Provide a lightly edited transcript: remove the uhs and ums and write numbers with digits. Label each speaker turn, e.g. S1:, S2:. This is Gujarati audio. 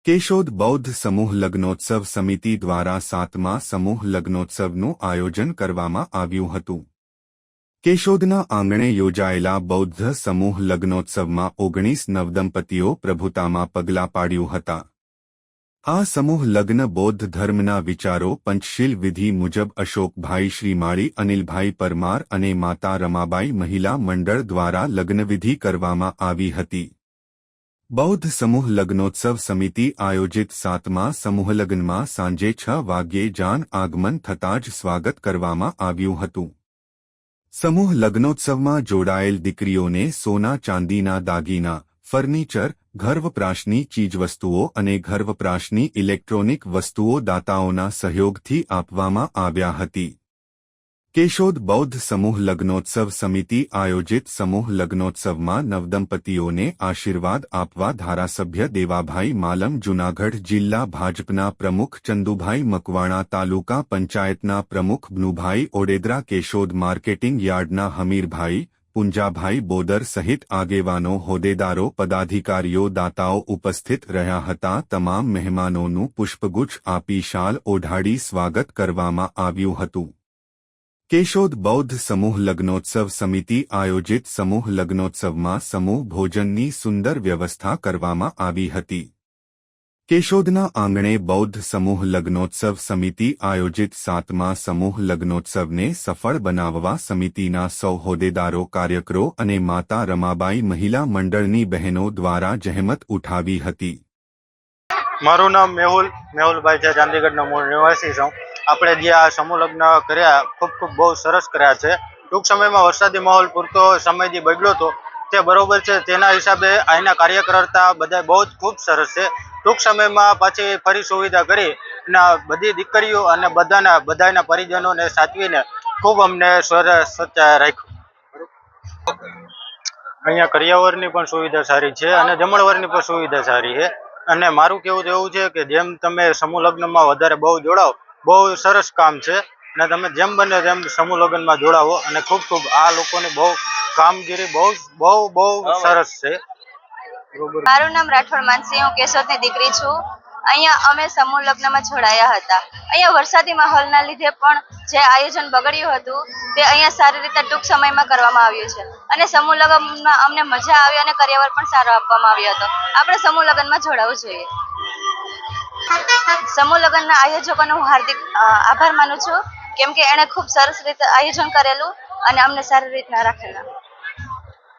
S1: કેશોદ બૌદ્ધ સમૂહ લગ્નોત્સવ સમિતિ દ્વારા 7મા સમૂહ લગ્નોત્સવનું આયોજન કરવામાં આવ્યું હતું। કેશોદના આંગણે યોજાયેલા બૌદ્ધ સમૂહ લગ્નોત્સવમાં 19 નવદંપતીઓ પ્રભુતામાં પગલાં પાડ્યું હતા। આ સમૂહ લગ્ન બૌદ્ધ ધર્મના વિચારો પંચશીલ વિધિ મુજબ અશોકભાઈ શ્રીમાળી, અનિલભાઈ પરમાર અને માતા રમાબાઈ મહિલા મંડળ દ્વારા લગ્નવિધિ કરવામાં આવી હતી। બૌદ્ધ સમૂહ લગ્નોત્સવ સમિતિ આયોજિત 7મા સમૂહલગ્નમાં સાંજે 6 વાગ્યે જાન આગમન થતાં જ સ્વાગત કરવામાં આવ્યું હતું। સમૂહ લગ્નોત્સવમાં જોડાયેલ દીકરીઓને સોના ચાંદીના દાગીના, ફર્નિચર, ઘરવપરાશની ચીજવસ્તુઓ અને ઘરવપરાશની ઇલેક્ટ્રોનિક વસ્તુઓ દાતાઓના સહયોગથી આપવામાં આવ્યા હતી। કેશોદ બૌદ્ધ સમૂહ લગ્નોત્સવ સમિતિ આયોજિત સમૂહ લગ્નોત્સવમાં નવદંપતીઓને આશીર્વાદ આપવા ધારાસભ્ય દેવાભાઈ માલમ, જૂનાગઢ જિલ્લા ભાજપના પ્રમુખ ચંદુભાઈ મકવાણા, તાલુકા પંચાયતના પ્રમુખ બનુભાઈ ઓડેદરા, કેશોદ માર્કેટિંગ યાર્ડના હમીરભાઈ, પુંજાભાઈ બોદર સહિત આગેવાનો, હોદ્દેદારો, પદાધિકારીઓ, દાતાઓ ઉપસ્થિત રહ્યા હતા। તમામ મહેમાનોનું પુષ્પગુચ્છ આપી શાલ ઓઢાડી સ્વાગત કરવામાં આવ્યું હતું। કેશોદ બૌદ્ધ સમૂહ લગ્નોત્સવ સમિતિ આયોજિત સમૂહ લગ્નોત્સવમાં સમૂહ ભોજનની સુંદર વ્યવસ્થા કરવામાં આવી હતી। કેશોદના આંગણે બૌદ્ધ સમૂહ લગ્નોત્સવ સમિતિ આયોજિત 7મા સમૂહ લગ્નોત્સવને સફળ બનાવવા સમિતિના સૌ હોદ્દેદારો, કાર્યકરો અને માતા રમાબાઈ મહિલા મંડળની બહેનો દ્વારા જહેમત ઉઠાવી હતી।
S2: મારું નામ મેહુલભાઈ છે, ચાંદીગઢનો મૂળ નિવાસી છું। આપણે જે આ સમૂહ લગ્ન કર્યા ખૂબ બહુ સરસ કર્યા છે। ટૂંક સમયમાં વરસાદી માહોલ પૂરતો સમયથી બગડ્યો હતો તે બરોબર છે, તેના હિસાબે અહીંના કાર્યકર્તા બધા બહુ જ ખૂબ સરસ છે। ટૂંક સમયમાં પાછી ફરી સુવિધા કરી અને બધી દીકરીઓ અને બધાના પરિજનોને સાચવીને ખૂબ અમને સરસ રાખ્યું। અહીંયા કરિયાવરની પણ સુવિધા સારી છે અને જમણવારની પણ સુવિધા સારી છે। અને મારું કહેવું તો એવું છે કે જેમ તમે સમૂહ લગ્નમાં વધારે બહુ જોડાઓ, બહુ સરસ કામ છે અને તમે જેમ બને તેમ સમૂહ લગ્નમાં જોડાવો અને ખૂબ આ લોકોની બહુ કામગીરી બહુ સરસ છે।
S3: મારું નામ રાઠોડ માનસી, હું કેશોદની દીકરી છું। અહીંયા અમે સમૂહ લગ્નમાં જોડાયા હતા। અહીંયા વરસાદી માહોલના લીધે પણ જે આયોજન બગડ્યું હતું તે અહીંયા સારી રીતે ટૂંક સમયમાં કરવામાં આવ્યું છે અને સમૂહ લગ્નમાં અમને મજા આવી અને કરિયાવર પણ સારો આપવામાં આવ્યો હતો। આપણે સમૂહ લગ્નમાં જોડાવું જોઈએ। સમૂહ લગ્નના આયોજકોનો હું હાર્દિક આભાર માનું છું, કેમ કે એણે ખૂબ સરસ રીતે આયોજન કરેલું અને અમને સારી રીતના રાખેલા।